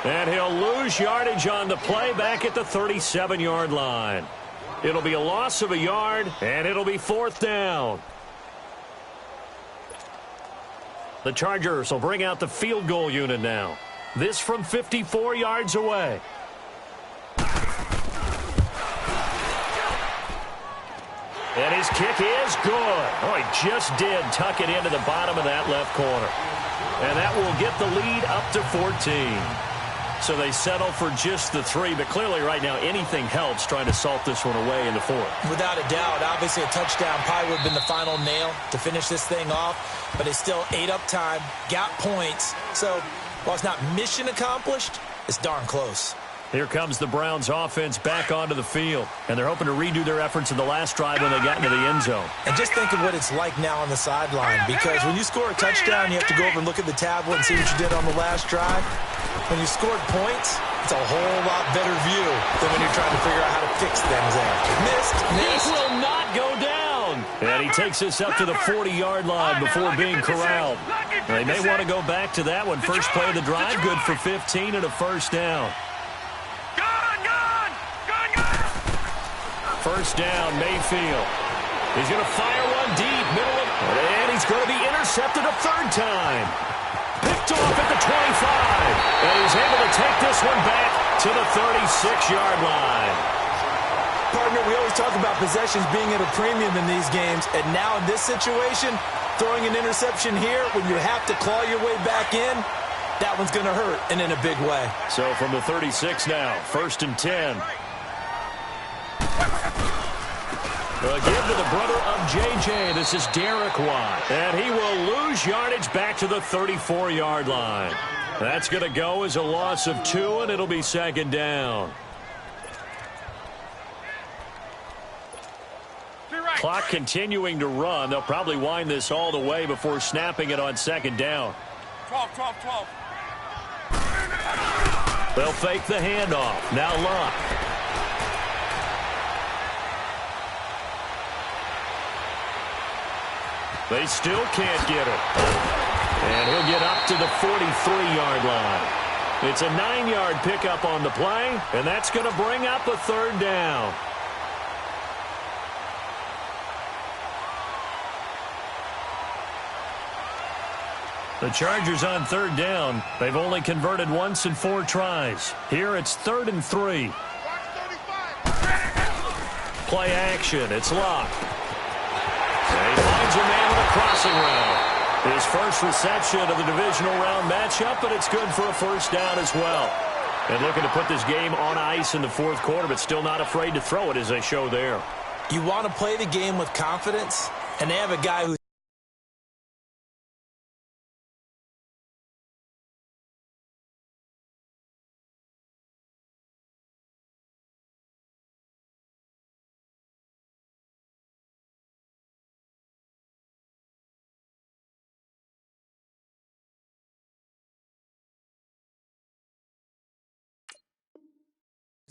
And he'll lose yardage on the play back at the 37-yard line. It'll be a loss of a yard, and it'll be 4th down. The Chargers will bring out the field goal unit now. This from 54 yards away. And his kick is good. Oh, he just did tuck it into the bottom of that left corner. And that will get the lead up to 14. So they settle for just the 3, but clearly right now anything helps trying to salt this one away in the 4th. Without a doubt, obviously a touchdown probably would have been the final nail to finish this thing off, but it's still ate up time, got points. So while it's not mission accomplished, it's darn close. Here comes the Browns offense back onto the field, and they're hoping to redo their efforts in the last drive when they got into the end zone. And just think of what it's like now on the sideline, because when you score a touchdown, you have to go over and look at the tablet and see what you did on the last drive. When you scored points, it's a whole lot better view than when you're trying to figure out how to fix things there. Missed. This will not go down. And he takes us up to the 40-yard line before being corralled. They may want to go back to that one. First play of the drive, good for 15 and a 1st down. First down, Mayfield. He's going to fire one deep, middle of, and he's going to be intercepted a 3rd time. Picked off at the 25, and he's able to take this one back to the 36-yard line. Partner, we always talk about possessions being at a premium in these games, and now in this situation, Throwing an interception here when you have to claw your way back in, that one's going to hurt, and in a big way. So from the 36 now, 1st and 10. A give to the brother of J.J. This is Derek Watt. And he will lose yardage back to the 34-yard line. That's going to go as a loss of 2, and it'll be 2nd down. Clock continuing to run. They'll probably wind this all the way before snapping it on 2nd down. 12. They'll fake the handoff. Now Luck. They still can't get it. And he'll get up to the 43-yard line. It's a 9-yard pickup on the play, and that's going to bring up a 3rd down. The Chargers on 3rd down. They've only converted once in 4 tries. Here it's 3rd and 3. Play action. It's Luck. And he finds a man with a crossing route. His first reception of the divisional round matchup, but it's good for a 1st down as well. And looking to put this game on ice in the 4th quarter, but still not afraid to throw it as they show there. You want to play the game with confidence, and they have a guy who's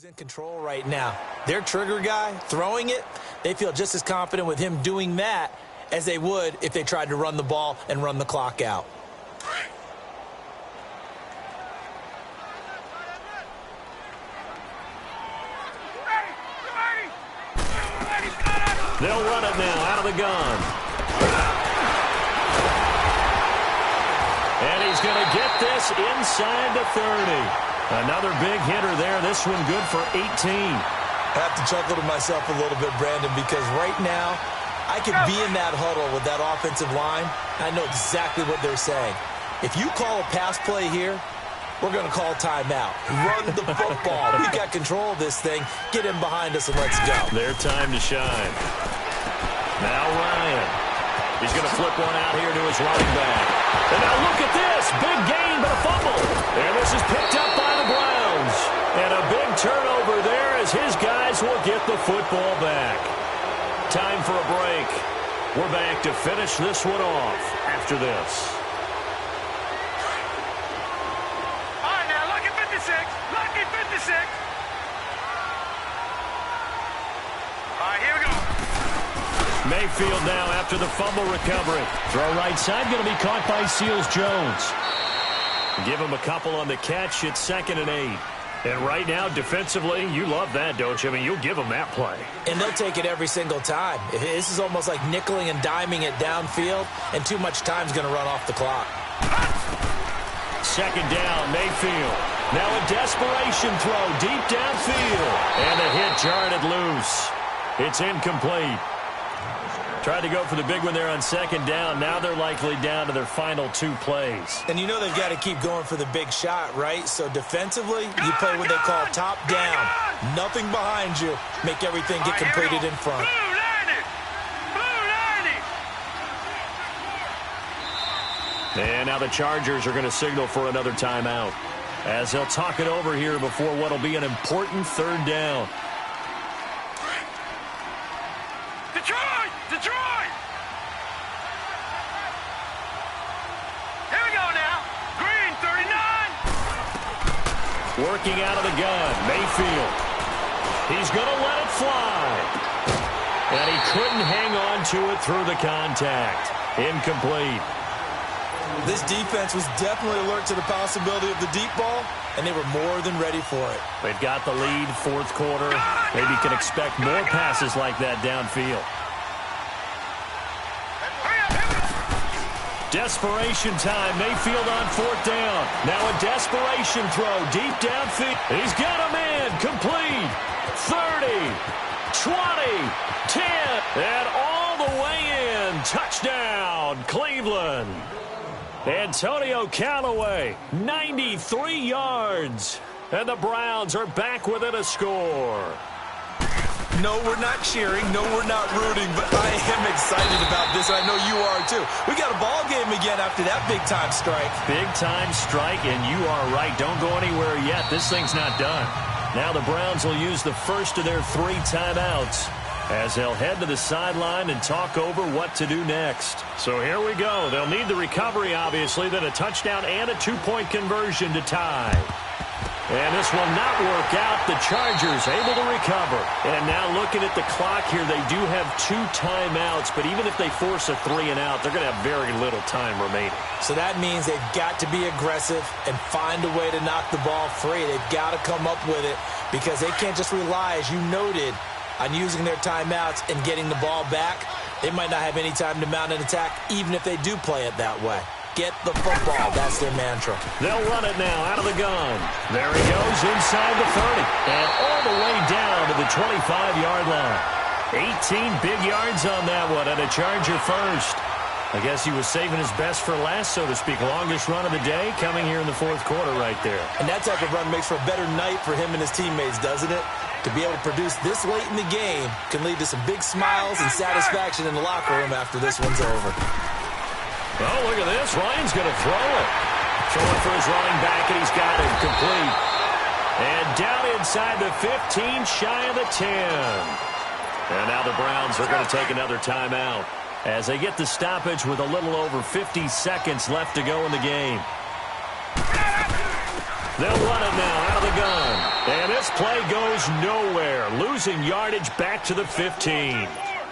in control right now. Their trigger guy, throwing it, they feel just as confident with him doing that as they would if they tried to run the ball and run the clock out. They'll run it now out of the gun. And he's going to get this inside the 30. Another big hitter there. This one good for 18. I have to chuckle to myself a little bit, Brandon, because right now I could be in that huddle with that offensive line. I know exactly what they're saying. If you call a pass play here, we're going to call timeout. Run the football. We've got control of this thing. Get in behind us and let's go. Their time to shine. Now Ryan. He's going to flip one out here to his running back. And now look at this. Big gain, but a fumble. And this is picked up by the Browns. And a big turnover there as his guys will get the football back. Time for a break. We're back to finish this one off after this. All right, now, lucky 56. Lucky 56. All right, here we go. Mayfield now after the fumble recovery. Throw right side, going to be caught by Seals-Jones. Give him a couple on the catch. It's 2nd and 8. And right now, defensively, you love that, don't you? I mean, you'll give them that play. And they'll take it every single time. This is almost like nickeling and diming it downfield, and too much time's going to run off the clock. 2nd down, Mayfield. Now a desperation throw deep downfield. And the hit jarred it loose. It's incomplete. Tried to go for the big one there on 2nd down. Now they're likely down to their final 2 plays. And you know they've got to keep going for the big shot, right? So defensively, you play what they call top down. Nothing behind you. Make everything get completed in front. And now the Chargers are going to signal for another timeout as they'll talk it over here before what will be an important 3rd down. Detroit! Here we go now. Green, 39. Working out of the gun, Mayfield. He's going to let it fly. And he couldn't hang on to it through the contact. Incomplete. This defense was definitely alert to the possibility of the deep ball, and they were more than ready for it. They've got the lead, 4th quarter. Maybe can expect more passes like that downfield. Desperation time. Mayfield on 4th down. Now a desperation throw deep downfield. He's got a man. Complete. 30, 20, 10, and all all the way in. Touchdown, Cleveland. Antonio Callaway, 93 yards. And the Browns are back within a score. No, we're not cheering. No, we're not rooting. But I am excited about this, and I know you are too. We got a ball game again after that big-time strike. Big-time strike, and you are right. Don't go anywhere yet. This thing's not done. Now the Browns will use the first of their 3 timeouts as they'll head to the sideline and talk over what to do next. So here we go. They'll need the recovery, obviously, then a touchdown and a 2-point conversion to tie. And this will not work out. The Chargers able to recover. And now looking at the clock here, they do have 2 timeouts, but even if they force a 3-and-out, they're going to have very little time remaining. So that means they've got to be aggressive and find a way to knock the ball free. They've got to come up with it because they can't just rely, as you noted, on using their timeouts and getting the ball back. They might not have any time to mount an attack, even if they do play it that way. Get the football. That's their mantra. They'll run it now out of the gun. There he goes inside the 30 and all the way down to the 25-yard line. 18 big yards on that one and a Charger first. I guess he was saving his best for last, so to speak. Longest run of the day coming here in the 4th quarter right there. And that type of run makes for a better night for him and his teammates, doesn't it? To be able to produce this late in the game can lead to some big smiles and satisfaction in the locker room after this one's over. Oh, look at this. Ryan's going to throw it. Throwing for his running back, and he's got it complete. And down inside the 15, shy of the 10. And now the Browns are going to take another timeout as they get the stoppage with a little over 50 seconds left to go in the game. They'll run it now out of the gun. And this play goes nowhere, losing yardage back to the 15.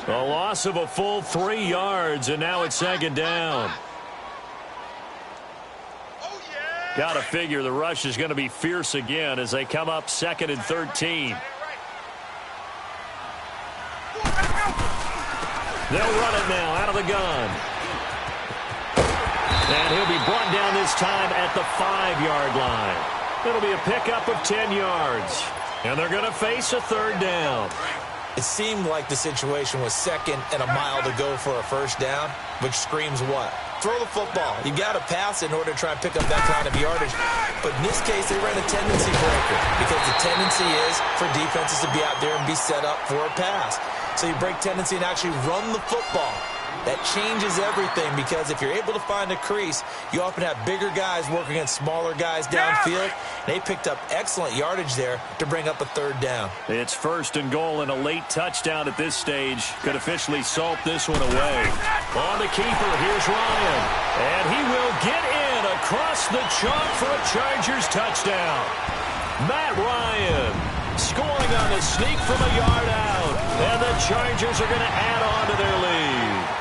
A loss of a full 3 yards, and now it's 2nd down. Got to figure the rush is going to be fierce again as they come up 2nd and 13. They'll run it now out of the gun. And he'll be brought down this time at the 5-yard line. It'll be a pickup of 10 yards. And they're going to face a 3rd down. It seemed like the situation was 2nd and a mile to go for a 1st down, which screams what? Throw the football. You got to pass in order to try and pick up that kind of yardage. But in this case, they ran a tendency breaker because the tendency is for defenses to be out there and be set up for a pass. So you break tendency and actually run the football. That changes everything because if you're able to find a crease, you often have bigger guys working against smaller guys downfield. They picked up excellent yardage there to bring up a 3rd down. It's 1st and goal, and a late touchdown at this stage could officially salt this one away. On the keeper, here's Ryan. And he will get in across the chalk for a Chargers touchdown. Matt Ryan scoring on the sneak from a yard out. And the Chargers are going to add on to their lead.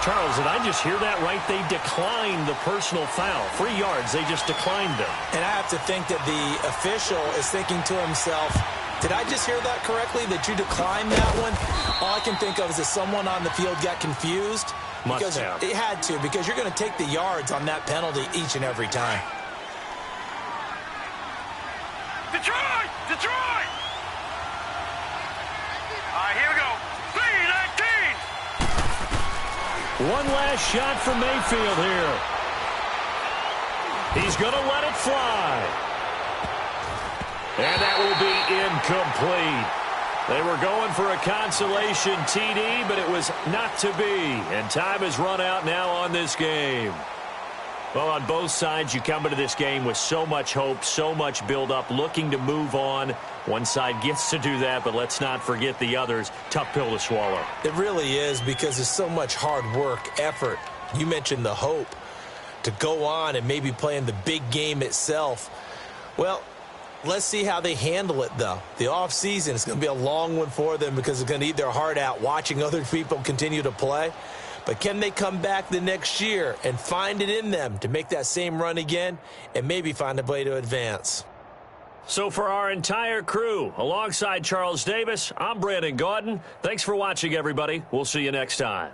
Charles, did I just hear that right? They declined the personal foul. 3 yards, they just declined them. And I have to think that the official is thinking to himself, did I just hear that correctly, that you declined that one? All I can think of is that someone on the field got confused. Must have. It had to, because you're going to take the yards on that penalty each and every time. Detroit! Detroit! All right, here we go. 3-19! One last shot for Mayfield here. He's going to let it fly. And that will be incomplete. They were going for a consolation TD, but it was not to be. And time has run out now on this game. Well, on both sides, you come into this game with so much hope, so much build-up, looking to move on. One side gets to do that, but let's not forget the others. Tough pill to swallow. It really is, because there's so much hard work, effort. You mentioned the hope to go on and maybe play in the big game itself. Well, let's see how they handle it, though. The offseason is going to be a long one for them because they're going to eat their heart out watching other people continue to play. But can they come back the next year and find it in them to make that same run again and maybe find a way to advance? So for our entire crew, alongside Charles Davis, I'm Brandon Gaudin. Thanks for watching, everybody. We'll see you next time.